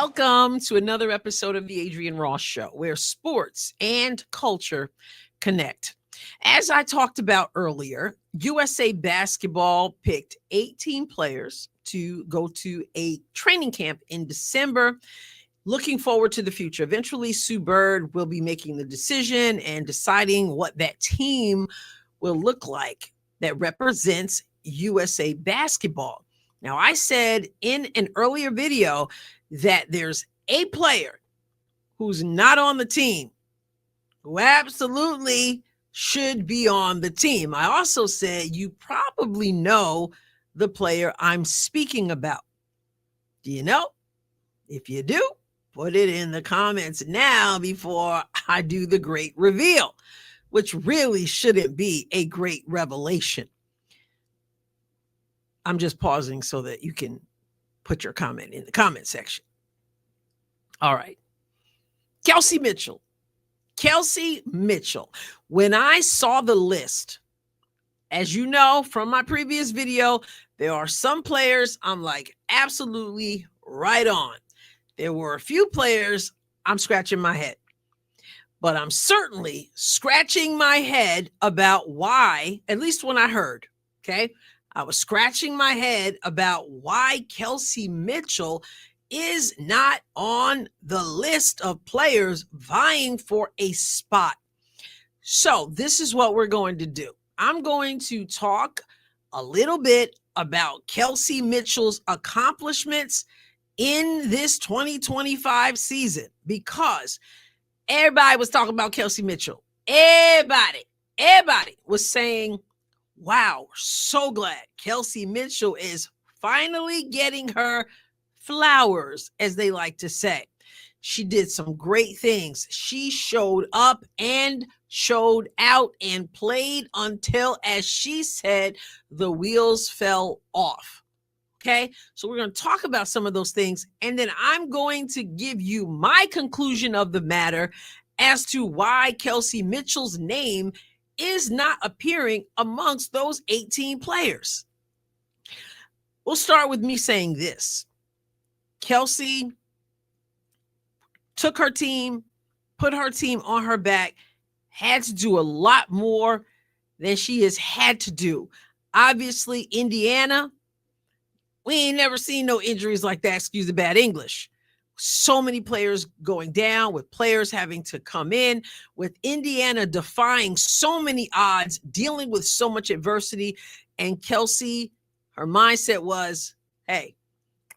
Welcome to another episode of the Adrienne Ross Show, where sports and culture connect. As I talked about earlier, USA Basketball picked 18 players to go to a training camp in December. Looking forward to the future. Eventually, Sue Bird will be making the decision and deciding what that team will look like that represents USA Basketball. Now, I said in an earlier video that there's a player who's not on the team who absolutely should be on the team. I also said you probably know the player I'm speaking about. Do you know? If you do, put it in the comments now before I do the great reveal, which really shouldn't be a great revelation. I'm just pausing so that you can put your comment in the comment section. All right. Kelsey Mitchell. Kelsey Mitchell. When I saw the list, as you know from my previous video, there are some players I'm like absolutely right on. There were a few players I'm scratching my head. But I'm certainly scratching my head about why, at least when I heard, okay? I was scratching my head about why Kelsey Mitchell is not on the list of players vying for a spot. So this is what we're going to do. I'm going to talk a little bit about Kelsey Mitchell's accomplishments in this 2025 season because everybody was talking about Kelsey Mitchell. Everybody was saying, wow, so glad Kelsey Mitchell is finally getting her flowers, as they like to say. She did some great things. She showed up and showed out and played until, as she said, the wheels fell off. Okay, so we're going to talk about some of those things, and then I'm going to give you my conclusion of the matter as to why Kelsey Mitchell's name is not appearing amongst those 18 players. We'll start with me saying this. Kelsey took her team, put her team on her back, had to do a lot more than she has had to do. Obviously, Indiana, we ain't never seen no injuries like that, excuse the bad English. So many players going down, with players having to come in, with Indiana defying so many odds, dealing with so much adversity. And Kelsey, her mindset was, hey,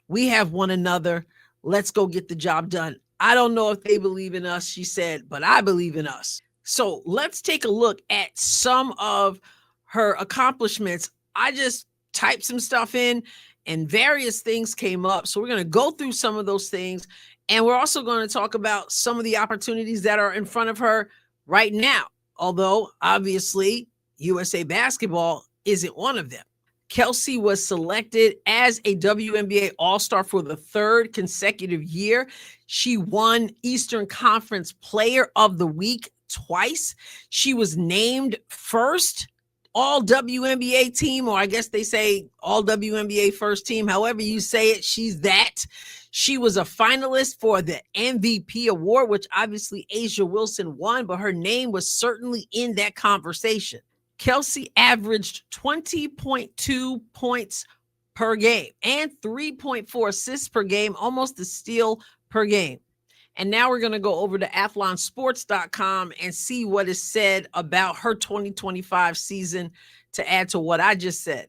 we have one another. Let's go get the job done. I don't know if they believe in us, she said, but I believe in us. So let's take a look at some of her accomplishments. I just typed some stuff in and various things came up. So we're going to go through some of those things. And we're also going to talk about some of the opportunities that are in front of her right now. Although obviously USA Basketball isn't one of them. Kelsey was selected as a WNBA All-Star for the third consecutive year. She won Eastern Conference Player of the Week twice. She was named first All-WNBA team, or I guess they say All-WNBA first team. However you say it, she's that. She was a finalist for the MVP award, which obviously A'ja Wilson won, but her name was certainly in that conversation. Kelsey averaged 20.2 points per game and 3.4 assists per game, almost a steal per game. And now we're going to go over to athlonsports.com and see what is said about her 2025 season to add to what I just said.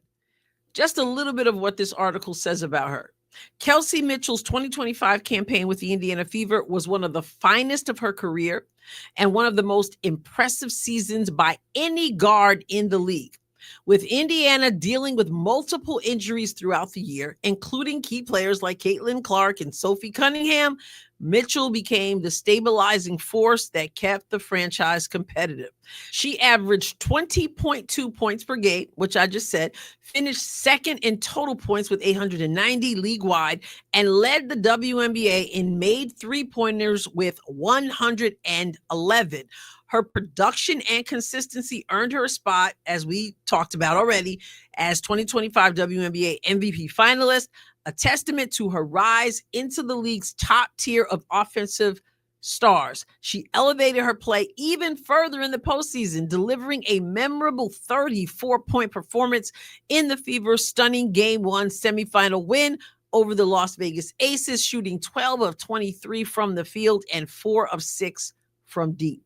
Just a little bit of what this article says about her. Kelsey Mitchell's 2025 campaign with the Indiana Fever was one of the finest of her career and one of the most impressive seasons by any guard in the league. With Indiana dealing with multiple injuries throughout the year, including key players like Caitlin Clark and Sophie Cunningham, Mitchell became the stabilizing force that kept the franchise competitive. She averaged 20.2 points per game, which I just said, finished second in total points with 890 league-wide, and led the WNBA in made three-pointers with 111. Her production and consistency earned her a spot, as we talked about already, as 2025 WNBA MVP finalist, a testament to her rise into the league's top tier of offensive stars. She elevated her play even further in the postseason, delivering a memorable 34-point performance in the Fever's stunning Game 1 semifinal win over the Las Vegas Aces, shooting 12 of 23 from the field and 4 of 6 from deep.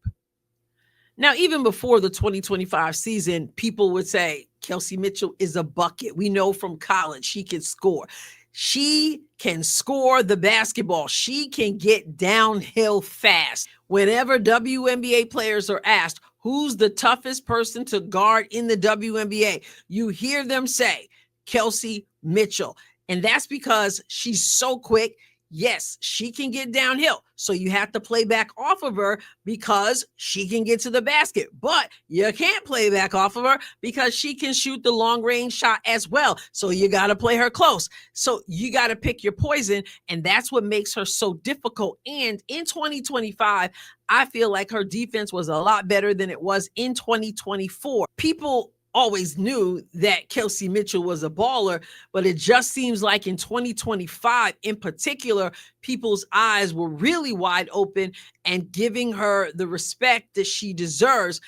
Now, even before the 2025 season, people would say Kelsey Mitchell is a bucket. We know from college she can score. She can score the basketball. She can get downhill fast. Whenever WNBA players are asked, who's the toughest person to guard in the WNBA, you hear them say, Kelsey Mitchell. And that's because she's so quick. Yes, she can get downhill. So you have to play back off of her because she can get to the basket. But you can't play back off of her because she can shoot the long range shot as well. So you got to play her close. So you got to pick your poison. And that's what makes her so difficult. And in 2025, I feel like her defense was a lot better than it was in 2024. People always knew that Kelsey Mitchell was a baller, but it just seems like in 2025 in particular, people's eyes were really wide open and giving her the respect that she deserves.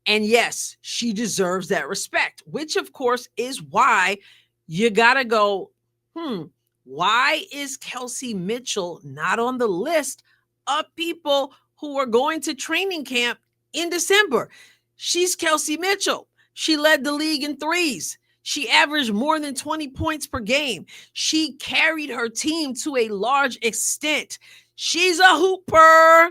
And yes, she deserves that respect, which of course is why you got to go, why is Kelsey Mitchell not on the list of people who are going to training camp in December? She's Kelsey Mitchell. She led the league in threes. She averaged more than 20 points per game. She carried her team to a large extent. She's a hooper.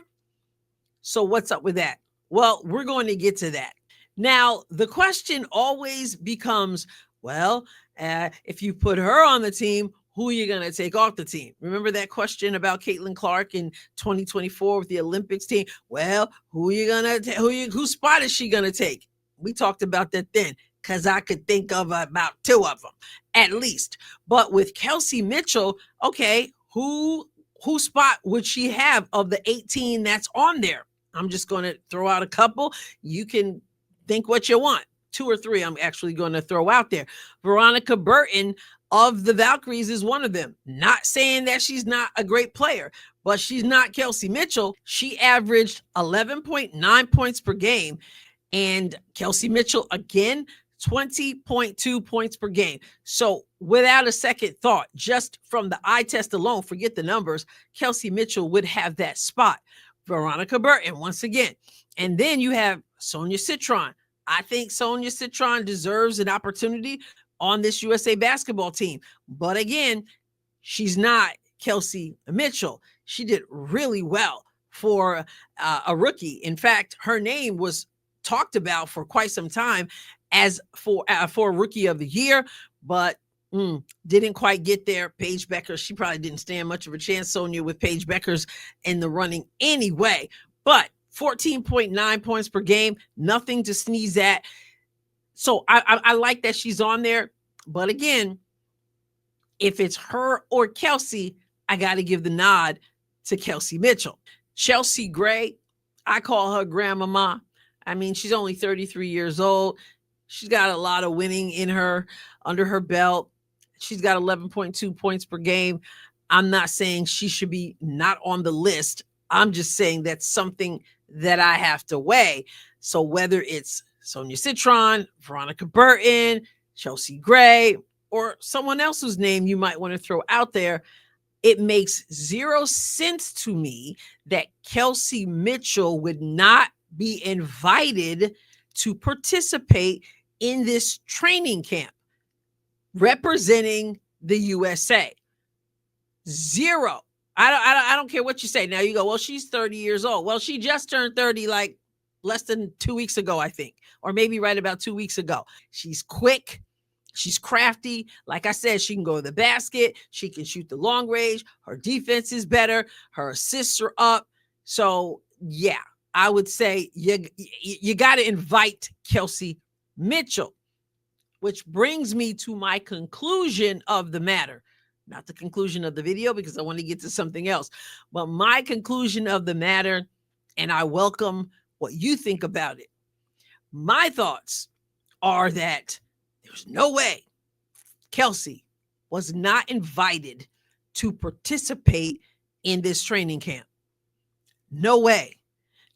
So what's up with that? Well, we're going to get to that. Now, the question always becomes, well, if you put her on the team, who are you going to take off the team? Remember that question about Caitlin Clark in 2024 with the Olympics team? Well, whose spot is she going to take? We talked about that then because I could think of about 2 of them at least. But with Kelsey Mitchell, okay, whose spot would she have of the 18 that's on there? I'm just going to throw out a couple. You can think what you want. 2 or 3 I'm actually going to throw out there. Veronica Burton of the Valkyries is one of them. Not saying that she's not a great player, but she's not Kelsey Mitchell. She averaged 11.9 points per game. And Kelsey Mitchell, again, 20.2 points per game. So without a second thought, just from the eye test alone, forget the numbers, Kelsey Mitchell would have that spot. Veronica Burton, once again. And then you have Sonia Citron. I think Sonia Citron deserves an opportunity on this USA basketball team. But again, she's not Kelsey Mitchell. She did really well for a rookie. In fact, her name was talked about for quite some time as for Rookie of the Year, but didn't quite get there. Paige Becker, she probably didn't stand much of a chance, Sonia, with Paige Becker's in the running anyway. But 14.9 points per game, nothing to sneeze at. So I like that she's on there. But again, if it's her or Kelsey, I got to give the nod to Kelsey Mitchell. Chelsea Gray, I call her grandmama. I mean, she's only 33 years old. She's got a lot of winning in her, under her belt. She's got 11.2 points per game. I'm not saying she should be not on the list. I'm just saying that's something that I have to weigh. So whether it's Sonia Citron, Veronica Burton, Chelsea Gray, or someone else whose name you might want to throw out there, it makes 0 sense to me that Kelsey Mitchell would not be invited to participate in this training camp representing the USA. 0. I don't care what you say. Now you go, well, she's 30 years old. Well, she just turned 30 like less than 2 weeks ago, I think, or maybe right about 2 weeks ago. She's quick. She's crafty. Like I said, she can go to the basket. She can shoot the long range. Her defense is better. Her assists are up. So yeah, I would say you got to invite Kelsey Mitchell, which brings me to my conclusion of the matter. Not the conclusion of the video because I want to get to something else, but my conclusion of the matter, and I welcome what you think about it. My thoughts are that there's no way Kelsey was not invited to participate in this training camp. No way.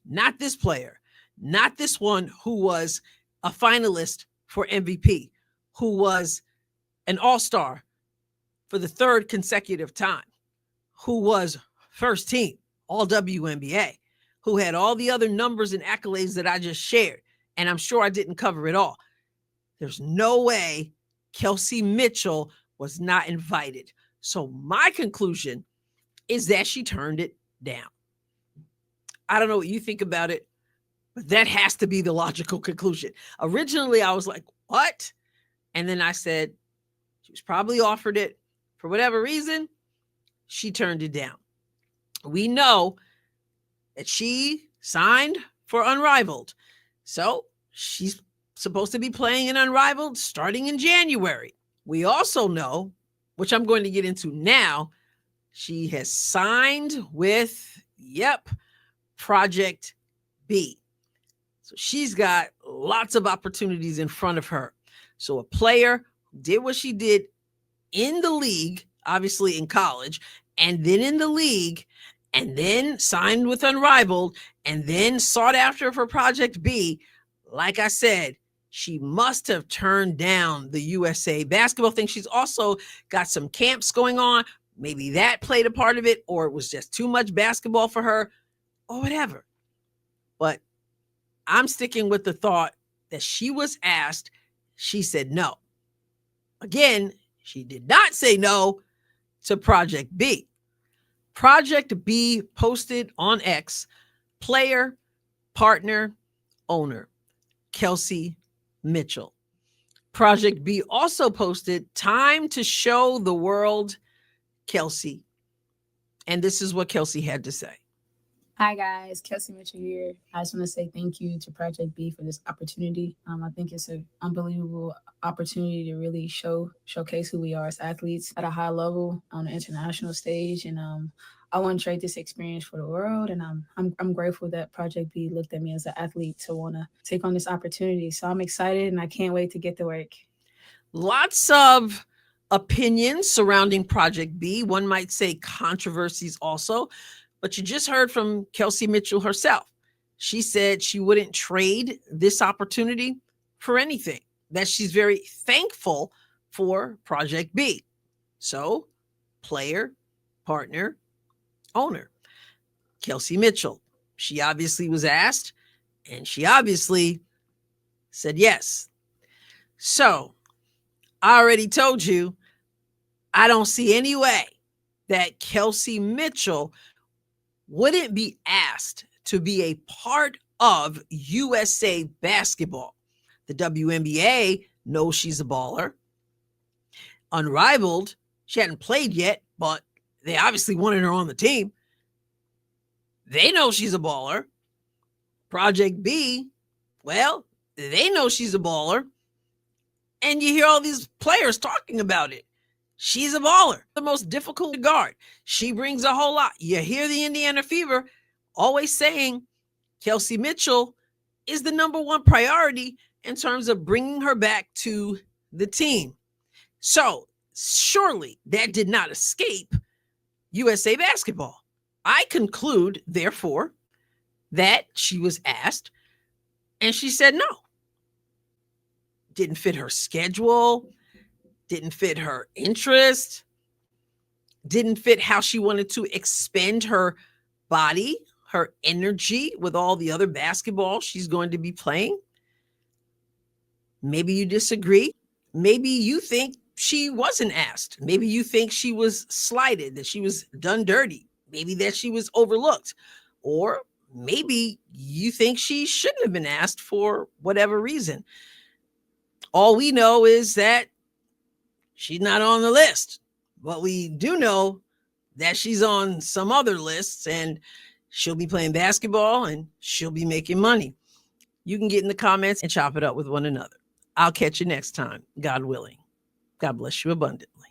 Not this player, not this one who was a finalist for MVP, who was an all-star for the third consecutive time, who was first team all WNBA, who had all the other numbers and accolades that I just shared. And I'm sure I didn't cover it all. There's no way Kelsey Mitchell was not invited. So my conclusion is that she turned it down. I don't know what you think about it, but that has to be the logical conclusion. Originally, I was like, what? And then I said, she was probably offered it. For whatever reason, she turned it down. We know that she signed for Unrivaled. So she's supposed to be playing in Unrivaled starting in January. We also know, which I'm going to get into now, she has signed with, Project B. So she's got lots of opportunities in front of her. So a player did what she did in the league, obviously in college, and then in the league, and then signed with Unrivaled, and then sought after for Project B. Like I said, she must have turned down the USA basketball thing. She's also got some camps going on. Maybe that played a part of it, or it was just too much basketball for her, or whatever. But I'm sticking with the thought that she was asked. She said no. Again, she did not say no to Project B. Project B posted on X, player, partner, owner, Kelsey Mitchell. Project B also posted, time to show the world Kelsey. And this is what Kelsey had to say. Hi guys, Kelsey Mitchell here. I just want to say thank you to Project B for this opportunity. I think it's an unbelievable opportunity to really showcase who we are as athletes at a high level on the international stage. And I want to trade this experience for the world. And I'm grateful that Project B looked at me as an athlete to want to take on this opportunity. So I'm excited and I can't wait to get to work. Lots of opinions surrounding Project B. One might say controversies also. But you just heard from Kelsey Mitchell herself. She said she wouldn't trade this opportunity for anything, that she's very thankful for Project B. So, player, partner, owner, Kelsey Mitchell. She obviously was asked, and she obviously said yes. So, I already told you, I don't see any way that Kelsey Mitchell wouldn't be asked to be a part of USA basketball. The WNBA knows she's a baller. Unrivaled, she hadn't played yet, but they obviously wanted her on the team. They know she's a baller. Project B, well, they know she's a baller. And you hear all these players talking about it. She's a baller, the most difficult to guard. She brings a whole lot. You hear the Indiana Fever always saying Kelsey Mitchell is the number one priority in terms of bringing her back to the team. So surely that did not escape USA basketball. I conclude, therefore, that she was asked and she said no. Didn't fit her schedule. Didn't fit her interest, didn't fit how she wanted to expend her body, her energy with all the other basketball she's going to be playing. Maybe you disagree. Maybe you think she wasn't asked. Maybe you think she was slighted, that she was done dirty. Maybe that she was overlooked. Or maybe you think she shouldn't have been asked for whatever reason. All we know is that she's not on the list, but we do know that she's on some other lists and she'll be playing basketball and she'll be making money. You can get in the comments and chop it up with one another. I'll catch you next time, God willing. God bless you abundantly.